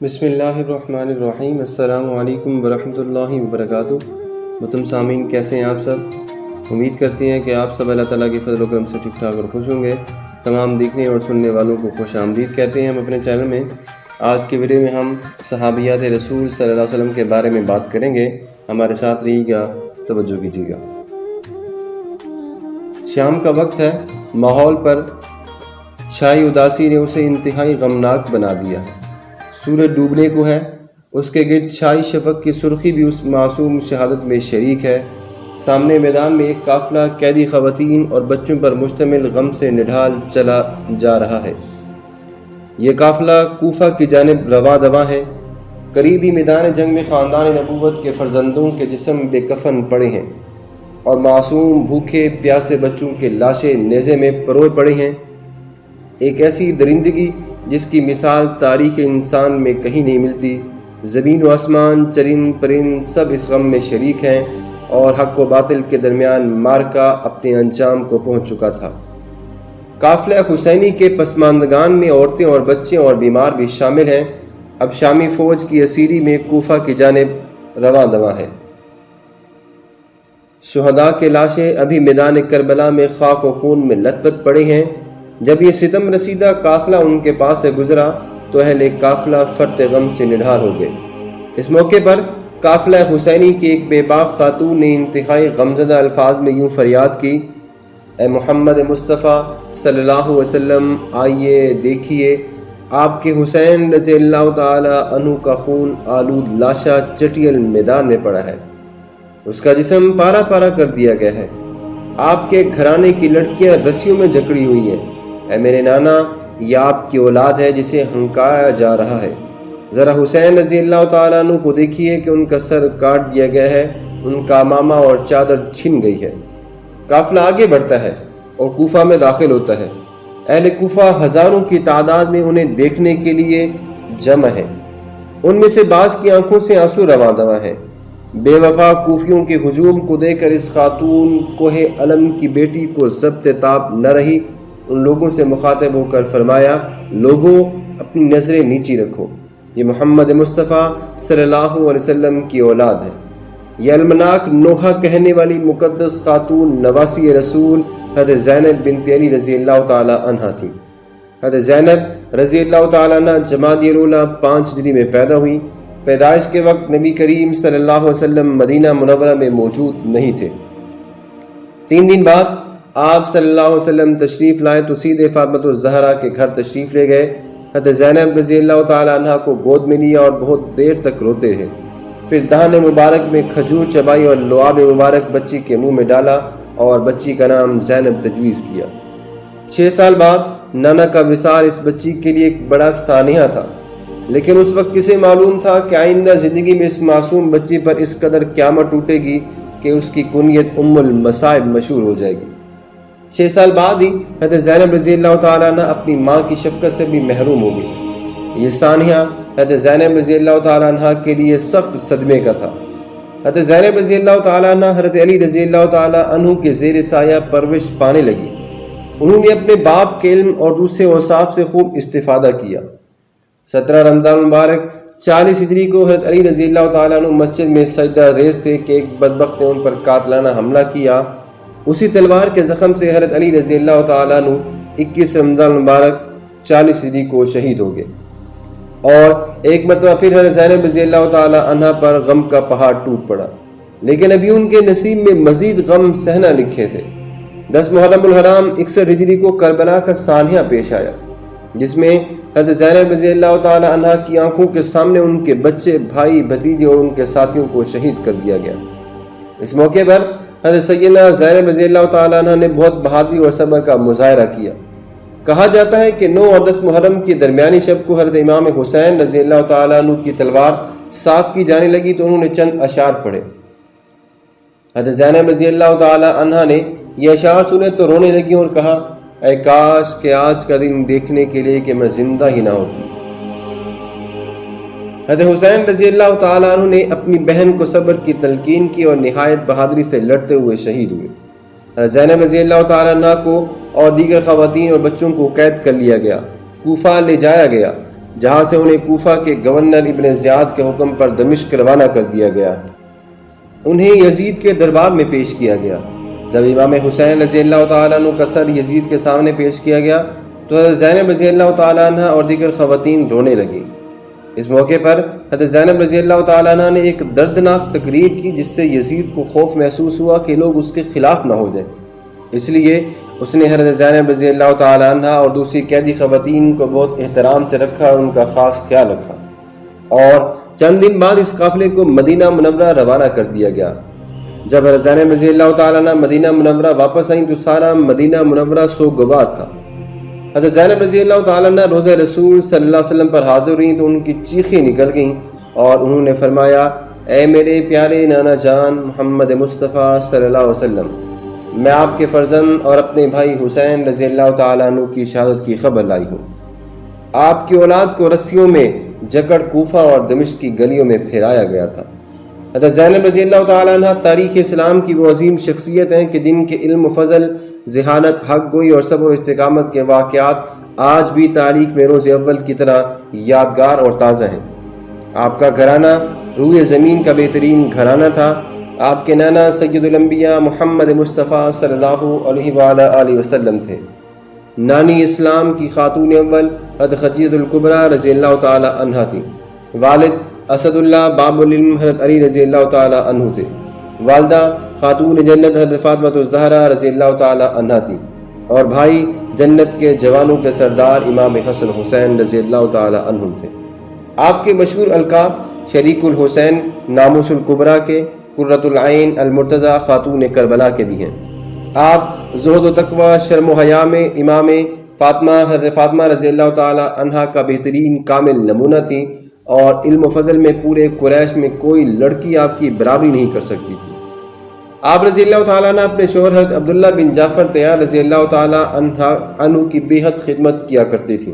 بسم اللہ الرحمن الرحیم۔ السلام علیکم ورحمۃ اللہ وبرکاتہ۔ محترم سامعین، کیسے ہیں آپ سب؟ امید کرتے ہیں کہ آپ سب اللہ تعالیٰ کے فضل و کرم سے ٹھیک ٹھاک اور خوش ہوں گے۔ تمام دیکھنے اور سننے والوں کو خوش آمدید کہتے ہیں ہم اپنے چینل میں۔ آج کے ویڈیو میں ہم صحابیات رسول صلی اللہ علیہ وسلم کے بارے میں بات کریں گے۔ ہمارے ساتھ رہیے گا، توجہ کیجیے گا۔ شام کا وقت ہے، ماحول پر چھائی اداسی نے اسے انتہائی غمناک بنا دیا ہے۔ سورج ڈوبنے کو ہے، اس کے گرد چھائی شفق کی سرخی بھی اس معصوم شہادت میں شریک ہے۔ سامنے میدان میں ایک قافلہ قیدی خواتین اور بچوں پر مشتمل غم سے نڈھال چلا جا رہا ہے۔ یہ قافلہ کوفہ کی جانب رواں دواں ہے۔ قریبی میدان جنگ میں خاندان نبوت کے فرزندوں کے جسم بے کفن پڑے ہیں اور معصوم بھوکے پیاسے بچوں کے لاشیں نیزے میں پروئے پڑے ہیں۔ ایک ایسی درندگی جس کی مثال تاریخ انسان میں کہیں نہیں ملتی۔ زمین و آسمان، چرند پرند سب اس غم میں شریک ہیں اور حق و باطل کے درمیان معرکہ اپنے انجام کو پہنچ چکا تھا۔ قافلہ حسینی کے پسماندگان میں عورتیں اور بچے اور بیمار بھی شامل ہیں۔ اب شامی فوج کی اسیری میں کوفہ کی جانب رواں دواں ہے۔ شہداء کے لاشیں ابھی میدان کربلا میں خاک و خون میں لت پت پڑے ہیں۔ جب یہ ستم رسیدہ قافلہ ان کے پاس سے گزرا تو اہل قافلہ فرط غم سے نڈھال ہو گئے۔ اس موقع پر قافلہ حسینی کی ایک بے باک خاتون نے انتہائی غمزدہ الفاظ میں یوں فریاد کی: اے محمد مصطفیٰ صلی اللہ علیہ وسلم، آئیے دیکھیے، آپ کے حسین رضی اللہ تعالی عنہ کا خون آلود لاشا چٹیل میدان میں پڑا ہے۔ اس کا جسم پارا پارا کر دیا گیا ہے۔ آپ کے گھرانے کی لڑکیاں رسیوں میں جکڑی ہوئی ہیں۔ اے میرے نانا، یہ آپ کی اولاد ہے جسے ہنکایا جا رہا ہے۔ ذرا حسین رضی اللہ تعالیٰ عنہ کو دیکھیے کہ ان کا سر کاٹ دیا گیا ہے، ان کا امامہ اور چادر چھن گئی ہے۔ قافلہ آگے بڑھتا ہے اور کوفہ میں داخل ہوتا ہے۔ اہل کوفہ ہزاروں کی تعداد میں انہیں دیکھنے کے لیے جمع ہیں۔ ان میں سے بعض کی آنکھوں سے آنسو رواں دواں ہیں۔ بے وفا کوفیوں کے ہجوم کو دیکھ کر اس خاتون کوہ علم کی بیٹی کو ضبط تاب نہ رہی۔ ان لوگوں سے مخاطب ہو کر فرمایا: لوگوں، اپنی نظریں نیچی رکھو، یہ محمد مصطفیٰ صلی اللہ علیہ وسلم کی اولاد ہے۔ یہ المناک نوحہ کہنے والی مقدس خاتون نواسی رسول حضرت زینب بنت علی رضی اللہ تعالی عنہ تھیں۔ حضرت زینب رضی اللہ تعالی عنہ جمادی الاولیٰ 5 ہجری میں پیدا ہوئی۔ پیدائش کے وقت نبی کریم صلی اللہ علیہ وسلم مدینہ منورہ میں موجود نہیں تھے۔ 3 دن بعد آپ صلی اللہ علیہ وسلم تشریف لائے تو سیدھے فاطمۃ الزہرا کے گھر تشریف لے گئے۔ حضرت زینب رضی اللہ تعالی عنہ کو گود میں لیا اور بہت دیر تک روتے رہے۔ پھر دہن مبارک میں کھجور چبائی اور لعاب مبارک بچی کے منہ میں ڈالا اور بچی کا نام زینب تجویز کیا۔ 6 سال بعد نانا کا وصال اس بچی کے لیے ایک بڑا سانحہ تھا، لیکن اس وقت کسے معلوم تھا کہ آئندہ زندگی میں اس معصوم بچی پر اس قدر قیامت ٹوٹے گی کہ اس کی کنیت ام المصائب مشہور ہو جائے گی۔ 6 سال بعد ہی حضرت زینب رضی اللہ تعالیٰ عنہ اپنی ماں کی شفقت سے بھی محروم ہو گئی۔ یہ سانحہ حضرت زینب رضی اللہ تعالیٰ عنہ کے لیے سخت صدمے کا تھا۔ حضرت زینب رضی اللہ تعالیٰ عنہ حضرت علی رضی اللہ تعالیٰ عنہ کے زیر سایہ پرورش پانے لگی۔ انہوں نے اپنے باپ کے علم اور دوسرے اوصاف سے خوب استفادہ کیا۔ 17 رمضان مبارک 40 ہجری کو حضرت علی رضی اللہ تعالیٰ عنہ مسجد میں سجدہ ریز تھے کہ ایک بدبخت نے ان پر قاتلانہ حملہ کیا۔ اسی تلوار کے زخم سے حضرت علی رضی اللہ تعالیٰ عنہ 21 رمضان مبارک 40 ہجری کو شہید ہو گئے۔ اور ایک مرتبہ پھر حضرت زینب رضی اللہ تعالیٰ عنہ پر غم کا پہاڑ ٹوٹ پڑا، لیکن ابھی ان کے نصیب میں مزید غم سہنا لکھے تھے۔ 10 محرم الحرام 61 ہجری کو کربلا کا سانحہ پیش آیا، جس میں حضرت زینب رضی اللہ تعالیٰ عنہ کی آنکھوں کے سامنے ان کے بچے، بھائی، بھتیجے اور ان کے ساتھیوں کو شہید کر دیا گیا۔ اس موقع پر حضرت سیدنا زینب رضی اللہ تعالیٰ عنہ نے بہت بہادری اور صبر کا مظاہرہ کیا۔ کہا جاتا ہے کہ 9 اور 10 محرم کی درمیانی شب کو حضرت امام حسین رضی اللہ تعالیٰ عنہ کی تلوار صاف کی جانے لگی تو انہوں نے چند اشعار پڑھے۔ حضرت زینب رضی اللہ تعالیٰ عنہ نے یہ اشعار سنے تو رونے لگی اور کہا: اے کاش کہ آج کا دن دیکھنے کے لیے کہ میں زندہ ہی نہ ہوتی۔ حضرت حسین رضی اللہ تعالیٰ عنہ نے اپنی بہن کو صبر کی تلقین کی اور نہایت بہادری سے لڑتے ہوئے شہید ہوئے۔ حضرت زینب رضی اللہ تعالیٰ عنہ کو اور دیگر خواتین اور بچوں کو قید کر لیا گیا، کوفہ لے جایا گیا۔ جہاں سے انہیں کوفہ کے گورنر ابن زیاد کے حکم پر دمشق روانہ کر دیا گیا۔ انہیں یزید کے دربار میں پیش کیا گیا۔ جب امام حسین رضی اللہ تعالیٰ عنہ کا سر یزید کے سامنے پیش کیا گیا تو حضرت زینب رضی اللہ تعالیٰ عنہ اور دیگر خواتین رونے لگیں۔ اس موقع پر حضرت زینب رضی اللہ تعالیٰ عنہ نے ایک دردناک تقریر کی جس سے یزید کو خوف محسوس ہوا کہ لوگ اس کے خلاف نہ ہو جائیں۔ اس لیے اس نے حضرت زینب رضی اللہ تعالیٰ عنہ اور دوسری قیدی خواتین کو بہت احترام سے رکھا اور ان کا خاص خیال رکھا، اور چند دن بعد اس قافلے کو مدینہ منورہ روانہ کر دیا گیا۔ جب حضرت زینب رضی اللہ تعالیٰ عنہ مدینہ منورہ واپس آئیں تو سارا مدینہ منورہ سوگوار تھا۔ حضرت زینب رضی اللہ تعالیٰ عنہ روضہ رسول صلی اللہ علیہ وسلم پر حاضر ہوئیں تو ان کی چیخیں نکل گئیں اور انہوں نے فرمایا، اے میرے پیارے نانا جان محمد مصطفیٰ صلی اللہ علیہ وسلم، میں آپ کے فرزند اور اپنے بھائی حسین رضی اللہ تعالیٰ عنہ کی شہادت کی خبر لائی ہوں۔ آپ کی اولاد کو رسیوں میں جکڑ کوفہ اور دمشق کی گلیوں میں پھیرایا گیا تھا۔ حضرت زینب رضی اللہ تعالیٰ عنہ تاریخ اسلام کی وہ عظیم شخصیت ہیں کہ جن کے علم و فضل، ذہانت، حق گوئی اور صبر و استقامت کے واقعات آج بھی تاریخ میں روز اول کی طرح یادگار اور تازہ ہیں۔ آپ کا گھرانہ روئے زمین کا بہترین گھرانہ تھا۔ آپ کے نانا سید الانبیاء محمد مصطفیٰ صلی اللہ علیہ وآلہ وسلم تھے۔ نانی اسلام کی خاتون اول حضرت خدیجہ الکبریٰ رضی اللہ تعالی عنہا تھیں۔ والد اسد اللہ باب العلم حضرت علی رضی اللہ تعالی عنہ تھے۔ والدہ خاتون جنت حضرت فاطمہ الزہرا رضی اللہ تعالی عنہا تھیں، اور بھائی جنت کے جوانوں کے سردار امام حسن حسین رضی اللہ تعالی عنہ تھے۔ آپ کے مشہور القاب شریک الحسین، ناموس الکبریٰ کے، قرۃ العین، المرتضیٰ، خاتون کربلا کے بھی ہیں۔ آپ زہد و تقوی، شرم و حیا میں امام حضرت فاطمہ رضی اللہ تعالی عنہا کا بہترین کامل نمونہ تھیں، اور علم و فضل میں پورے قریش میں کوئی لڑکی آپ کی برابری نہیں کر سکتی تھی۔ آپ رضی اللہ تعالیٰ عنہ اپنے شوہر حضرت عبداللہ بن جعفر طیار رضی اللہ تعالیٰ عنہ کی بے حد خدمت کیا کرتی تھیں۔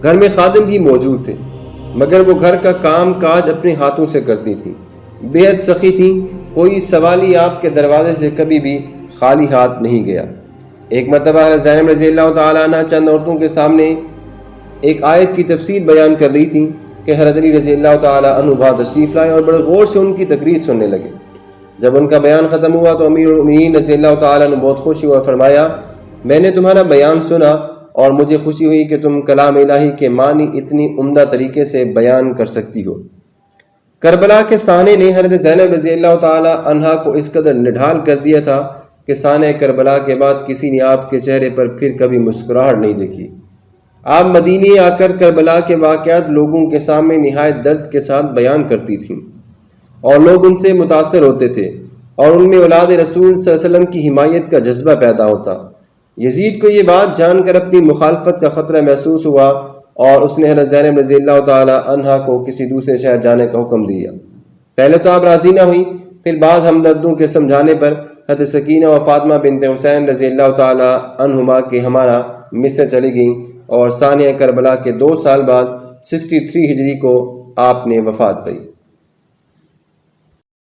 گھر میں خادم بھی موجود تھے، مگر وہ گھر کا کام کاج اپنے ہاتھوں سے کرتی تھیں، بے حد سخی تھیں۔ کوئی سوالی آپ کے دروازے سے کبھی بھی خالی ہاتھ نہیں گیا۔ ایک مرتبہ حضرت زینب رضی اللہ تعالیٰ عنہ چند عورتوں کے سامنے ایک آیت کی تفسیر بیان کر رہی تھیں کہ حضرت علی رضی اللہ تعالیٰ عنہ وہاں تشریف لائے اور بڑے غور سے ان کی تقریر سننے لگے۔ جب ان کا بیان ختم ہوا تو امیر المؤمنین رضی اللہ تعالیٰ عنہ بہت خوش ہوا اور فرمایا، میں نے تمہارا بیان سنا اور مجھے خوشی ہوئی کہ تم کلام الہی کے معنی اتنی عمدہ طریقے سے بیان کر سکتی ہو۔ کربلا کے سانے نے حضرت زینب رضی اللہ تعالیٰ عنہا کو اس قدر نڈھال کر دیا تھا کہ سانحہ کربلا کے بعد کسی نے آپ کے چہرے پر پھر کبھی مسکراہٹ نہیں دیکھی۔ آپ مدینے آ کر کربلا کے واقعات لوگوں کے سامنے نہایت درد کے ساتھ بیان کرتی تھیں، اور لوگ ان سے متاثر ہوتے تھے، اور ان میں اولاد رسول صلی اللہ علیہ وسلم کی حمایت کا جذبہ پیدا ہوتا۔ یزید کو یہ بات جان کر اپنی مخالفت کا خطرہ محسوس ہوا، اور اس نے حضرت زینب رضی اللہ تعالی عنہا کو کسی دوسرے شہر جانے کا حکم دیا۔ پہلے تو آپ راضی نہ ہوئی، پھر بعض ہمدردوں کے سمجھانے پر حضرت سکینہ و فاطمہ بنت حسین رضی اللہ تعالی عنہما کے ہمارا مصر چلی گئیں، اور سانحہ کربلا کے 2 سال بعد 63 ہجری کو آپ نے وفات پائی۔